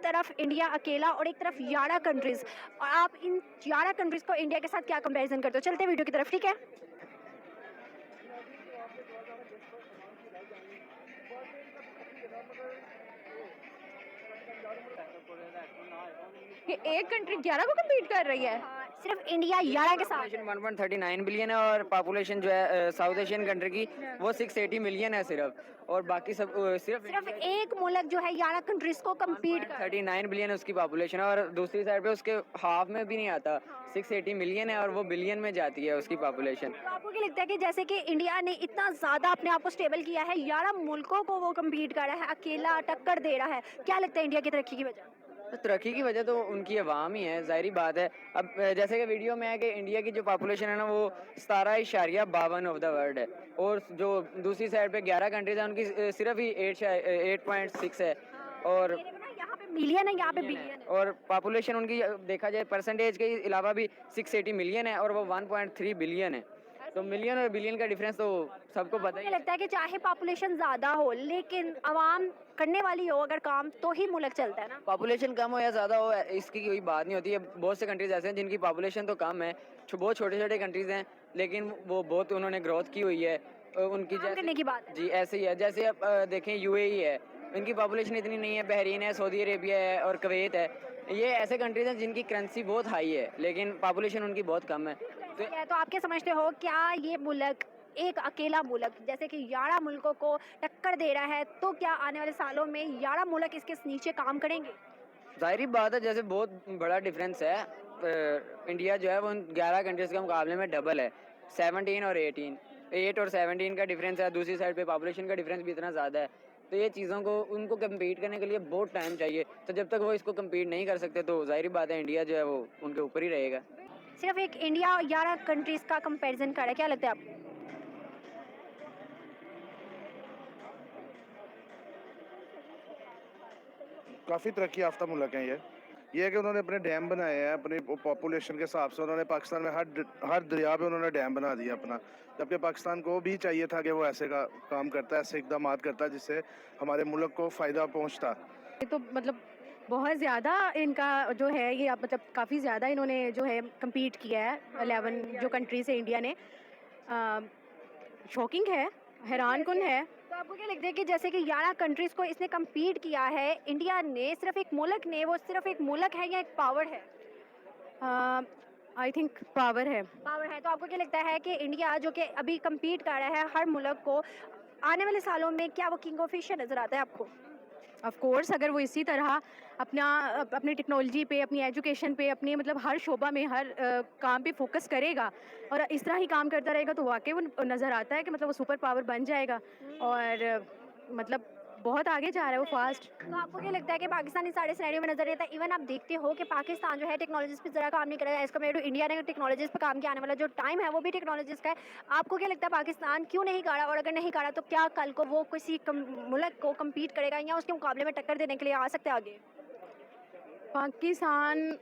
तरफ इंडिया अकेला और एक तरफ 11 कंट्रीज़, और आप इन 11 कंट्रीज़ को इंडिया के साथ क्या कंपैरिज़न करते हो? चलते हैं वीडियो की तरफ, ठीक है? कि एक कंट्री 11 को कम्पीट कर रही है। सिर्फ इंडिया 11 के साथ है। पॉपुलेशन 1.39 बिलियन है और पॉपुलेशन जो है साउथ एशियन कंट्री की वो 680 मिलियन है सिर्फ, और बाकी सब सिर्फ सिर्फ एक मुल्क जो है 11 कंट्रीज़ को कम्पीट कर 39 बिलियन है उसकी पॉपुलेशन है, और दूसरी साइड पे उसके हाफ में भी नहीं आता, 680 मिलियन है और वो बिलियन में जाती है उसकी पॉपुलेशन। तो आपको क्या लगता है कि जैसे कि इंडिया ने इतना ज़्यादा अपने आप को स्टेबल किया है, 11 मुल्कों को वो कम्पीट कर रहा है, अकेला टक्कर दे रहा है, क्या लगता है इंडिया की तरक्की की वजह? तो तरक्की की वजह तो उनकी अवाम ही है, ज़ाहिरी बात है। अब जैसे कि वीडियो में है कि इंडिया की जो पॉपुलेशन है ना वो 17.52 ऑफ द वर्ल्ड है, और जो दूसरी साइड पे 11 कंट्रीज हैं उनकी सिर्फ ही 8.6 है, और यहाँ पे मिलियन है, यहाँ पे बिलियन है। और पॉपुलेशन उनकी देखा जाए परसेंटेज के अलावा भी 680 मिलियन है और वो 1.3 बिलियन है, तो मिलियन और बिलियन का डिफरेंस तो सबको पता ही मुझे है। लगता है कि चाहे पॉपुलेशन ज़्यादा हो लेकिन आवाम करने वाली हो अगर काम, तो ही मुल्क चलता है ना। पॉपुलेशन कम हो या ज़्यादा हो इसकी कोई बात नहीं होती है। बहुत से कंट्रीज ऐसे हैं जिनकी पॉपुलेशन तो कम है, बहुत छोटे छोटे कंट्रीज हैं, लेकिन वो बहुत उन्होंने ग्रोथ की हुई है। उनकी काम करने की बात है। जी ऐसे ही है, जैसे आप देखें यूएई है, इनकी पॉपुलेशन इतनी नहीं है, बहरीन है, सऊदी अरेबिया है और कुवैत है। ये ऐसे कंट्रीज हैं जिनकी करेंसी बहुत हाई है लेकिन पॉपुलेशन उनकी बहुत कम है। तो आप क्या समझते हो, क्या ये मुल्क, एक अकेला मुल्क जैसे कि 11 मुल्कों को टक्कर दे रहा है, तो क्या आने वाले सालों में 11 मुल्क इसके नीचे काम करेंगे? जाहिर बात है, जैसे बहुत बड़ा डिफरेंस है। इंडिया जो है वो 11 कंट्रीज के मुकाबले में डबल है, 17 और 18, 8 और 17 का डिफरेंस है। दूसरी साइड पे पॉपुलेशन का डिफरेंस भी इतना ज़्यादा है, तो ये चीज़ों को उनको कम्पीट करने के लिए बहुत टाइम चाहिए। तो जब तक वो इसको कम्पीट नहीं कर सकते तो जाहिर बात है इंडिया जो है वो उनके ऊपर ही रहेगा। सिर्फ एक इंडिया और 11 कंट्रीज़ का कंपैरिजन कर रहा है, क्या लगता है आपको? काफ़ी तरक्की याफ्ता मुल्क हैं ये है कि उन्होंने अपने डैम बनाए हैं अपनी पॉपुलेशन के हिसाब से। उन्होंने पाकिस्तान में हर दरिया पे उन्होंने डैम बना दिया अपना, जबकि पाकिस्तान को भी चाहिए था कि वो ऐसे का काम करता है, ऐसे इकदाम करता है जिससे हमारे मुल्क को फ़ायदा पहुँचता। ये तो मतलब बहुत ज़्यादा इनका जो है ये मतलब काफ़ी ज़्यादा इन्होंने जो है कम्पीट किया है 11 जो कंट्री से इंडिया ने। शॉकिंग है, हैरान कुन है। तो आपको क्या लगता है कि जैसे कि 11 कंट्रीज़ को इसने कम्पीट किया है इंडिया ने, सिर्फ एक मुल्क ने, वो सिर्फ एक मुल्क है या एक पावर है? आई थिंक पावर है। पावर है। तो आपको क्या लगता है कि इंडिया जो कि अभी कम्पीट कर रहा है हर मुल्क को, आने वाले सालों में क्या वो किंग ऑफ फिशर नज़र आता है आपको? ऑफ कोर्स अगर वो इसी तरह अपनी टेक्नोलॉजी पे, अपनी एजुकेशन पे, अपने मतलब हर शोबा में हर काम पे फोकस करेगा और इस तरह ही काम करता रहेगा तो वाकई वो नज़र आता है कि मतलब वो सुपर पावर बन जाएगा और मतलब बहुत आगे जा रहा है वो फास्ट। तो आपको क्या लगता है कि पाकिस्तान इस सारे सिनेरियो में नजर आता है? इवन आप देखते हो कि पाकिस्तान जो है टेक्नोलॉजीज पे ज़रा काम नहीं कर रहा है एज़ कम्पेयर टू इंडिया ने टेक्नोलॉजीज पे काम किया। आने वाला जो टाइम है वो भी टेक्नोलॉजीज का है। आपको क्या लगता है पाकिस्तान क्यों नहीं कर रहा, और अगर नहीं कर रहा तो क्या कल को वो किसी मुल्क को कम्पीट करेगा या उसके मुकाबले में टक्कर देने के लिए आ सकते हैं आगे? पाकिस्तान,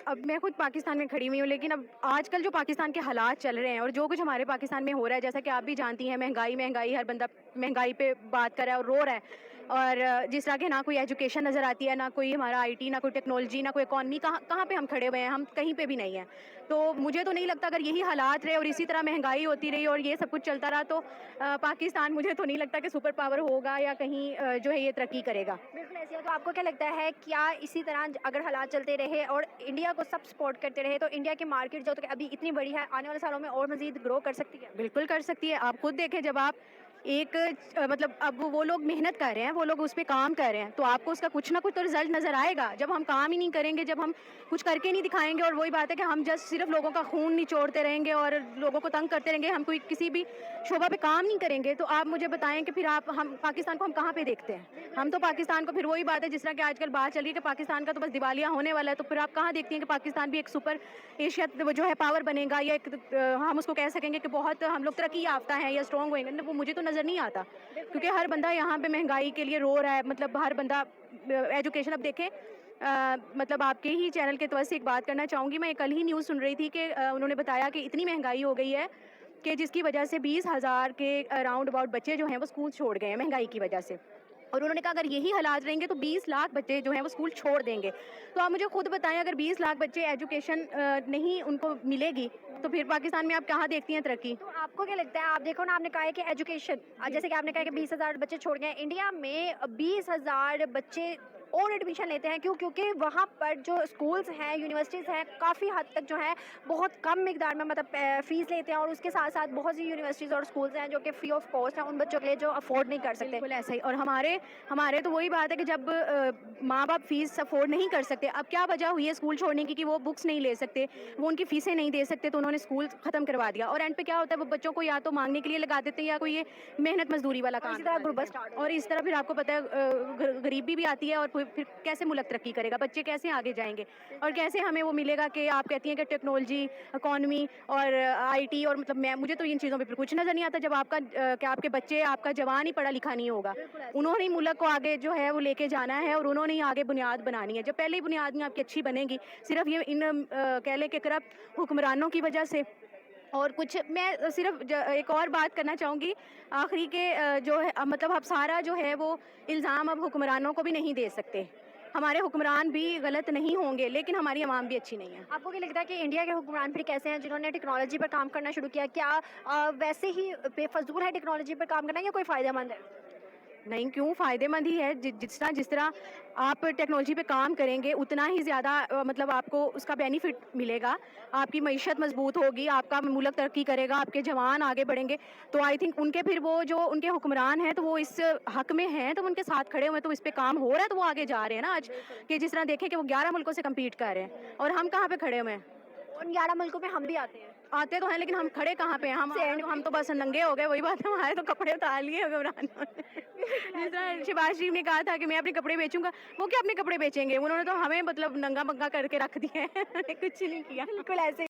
अब मैं खुद पाकिस्तान में खड़ी हुई हूँ, लेकिन अब आजकल जो पाकिस्तान के हालात चल रहे हैं और जो कुछ हमारे पाकिस्तान में हो रहा है, जैसा कि आप भी जानती हैं, महंगाई, हर बंदा महंगाई पे बात कर रहा है और रो रहा है। और जिस तरह के ना कोई एजुकेशन नज़र आती है, ना कोई हमारा आईटी, ना कोई टेक्नोलॉजी, ना कोई इकॉनमी, कहाँ पे हम खड़े हुए हैं? हम कहीं पे भी नहीं हैं। तो मुझे तो नहीं लगता अगर यही हालात रहे और इसी तरह महंगाई होती रही और ये सब कुछ चलता रहा तो पाकिस्तान, मुझे तो नहीं लगता कि सुपर पावर होगा या कहीं जो है ये तरक्की करेगा। बिल्कुल ऐसे है। तो आपको क्या लगता है, क्या इसी तरह अगर हालात चलते रहे और इंडिया को सब सपोर्ट करते रहे तो इंडिया की मार्केट जो तो अभी इतनी बड़ी है, आने वाले सालों में और मजीद ग्रो कर सकती है? बिल्कुल कर सकती है। आप खुद देखें, जब आप एक मतलब अब वो लोग मेहनत कर रहे हैं, वो लोग उस पे काम कर रहे हैं, तो आपको उसका कुछ ना कुछ तो रिजल्ट नज़र आएगा। जब हम काम ही नहीं करेंगे, जब हम कुछ करके नहीं दिखाएंगे, और वही बात है कि हम जस्ट सिर्फ लोगों का खून निचोड़ते रहेंगे और लोगों को तंग करते रहेंगे, हम कोई किसी भी शोबा पे काम नहीं करेंगे, तो आप मुझे बताएं कि फिर हम पाकिस्तान को हम कहाँ पे देखते हैं? हम तो पाकिस्तान को फिर वही बात है जिस तरह की आजकल बात चल रही है कि पाकिस्तान का तो बस दिवालिया होने वाला है, तो फिर आप कहाँ देखती हैं कि पाकिस्तान भी एक सुपर एशिया जो है पावर बनेगा, या एक हम उसको कह सकेंगे कि बहुत हम लोग तरक्की याफ्ता हैं या स्ट्रॉन्ग होंगे? वो मुझे तो नज़र नहीं आता, क्योंकि हर बंदा यहाँ पे महंगाई के लिए रो रहा है। मतलब हर बंदा एजुकेशन, अब देखें मतलब आपके ही चैनल के तरफ से एक बात करना चाहूँगी। मैं कल ही न्यूज़ सुन रही थी कि उन्होंने बताया कि इतनी महंगाई हो गई है कि जिसकी वजह से 20,000 के अराउंड अबाउट बच्चे जो हैं वो स्कूल छोड़ गए हैं महंगाई की वजह से। और उन्होंने कहा अगर यही हालात रहेंगे तो 20 लाख बच्चे जो हैं वो स्कूल छोड़ देंगे। तो आप मुझे खुद बताएं, अगर 20 लाख बच्चे एजुकेशन नहीं उनको मिलेगी तो फिर पाकिस्तान में आप कहाँ देखती हैं तरक्की? तो आपको क्या लगता है, आप देखो ना, आपने कहा है कि एजुकेशन, जैसे कि आपने कहा कि 20,000 बच्चे छोड़ गए, इंडिया में 20,000 बच्चे और एडमिशन लेते हैं, क्यों? क्योंकि वहाँ पर जो स्कूल्स हैं, यूनिवर्सिटीज़ हैं, काफ़ी हद तक जो है बहुत कम मिकदार में मतलब फ़ीस लेते हैं, और उसके साथ साथ बहुत सी यूनिवर्सिटीज़ और स्कूल्स हैं जो कि फ्री ऑफ कॉस्ट हैं उन बच्चों के लिए जो अफोर्ड नहीं कर सकते। बिल्कुल ऐसा ही। और हमारे हमारे तो वही बात है कि जब माँ बाप फीस अफोर्ड नहीं कर सकते, अब क्या वजह हुई है स्कूल छोड़ने की कि वो बुक्स नहीं ले सकते, वो उनकी फीसें नहीं दे सकते, तो उन्होंने स्कूल ख़त्म करवा दिया। और एंड पे क्या होता है, वो बच्चों को या तो मांगने के लिए लगा देते हैं या कोई ये मेहनत मजदूरी वाला काम इसी तरह लगा गुरबत देते हैं। स्टार्ट और इस तरह फिर आपको पता है गरीबी भी आती है, और फिर कैसे मुल्क तरक्की करेगा, बच्चे कैसे आगे जाएंगे, और कैसे हमें वो मिलेगा कि आप कहती हैं कि टेक्नोलॉजी, इकॉनमी और आईटी, और मतलब मुझे तो इन चीज़ों पे फिर कुछ नज़र नहीं आता जब आपका कि आपके बच्चे, आपका जवान ही पढ़ा लिखा नहीं होगा। उन्होंने ही मुल्क को आगे जो है वो लेके जाना है, और उन्होंने ही आगे बुनियाद बनानी है। जब पहले ही बुनियाद नहीं आपकी अच्छी बनेगी, सिर्फ ये इन कह लें कि करप्ट हुक्मरानों की वजह से। और कुछ मैं सिर्फ एक और बात करना चाहूँगी आखिरी के जो है मतलब अब सारा जो है वो इल्ज़ाम अब हुक्मरानों को भी नहीं दे सकते। हमारे हुक्मरान भी गलत नहीं होंगे, लेकिन हमारी आवाम भी अच्छी नहीं है। आपको क्या लगता है कि इंडिया के हुक्मरान फिर कैसे हैं जिन्होंने टेक्नोलॉजी पर काम करना शुरू किया? क्या वैसे ही बेफजूल है टेक्नोलॉजी पर काम करना, या कोई फ़ायदेमंद है? नहीं, क्यों, फ़ायदेमंद ही है। जिस तरह आप टेक्नोलॉजी पे काम करेंगे उतना ही ज़्यादा मतलब आपको उसका बेनिफिट मिलेगा। आपकी मईशत मजबूत होगी, आपका मुल्क तरक्की करेगा, आपके जवान आगे बढ़ेंगे। तो आई थिंक उनके फिर वो जो उनके हुक्मरान हैं तो वो इस हक में हैं, तो उनके साथ खड़े हुए हैं, तो इस पे काम हो रहा है, तो वो आगे जा रहे हैं ना आज। कि जिस तरह देखें कि वो 11 मुल्कों से कम्पीट कर रहे हैं, और हम कहाँ पे खड़े हुए हैं? उन 11 मुल्कों में हम भी आते हैं। आते तो हैं, लेकिन हम खड़े कहाँ पे हैं? हम तो बस नंगे हो गए, वही बात है, हमारे तो कपड़े उतार लिए हुक्मरानों ने। जिस तरह शहबाज शरीफ ने कहा था कि मैं अपने कपड़े बेचूंगा, वो क्या अपने कपड़े बेचेंगे? उन्होंने तो हमें मतलब नंगा मंगा करके रख दिया है। कुछ नहीं किया। बिल्कुल ऐसे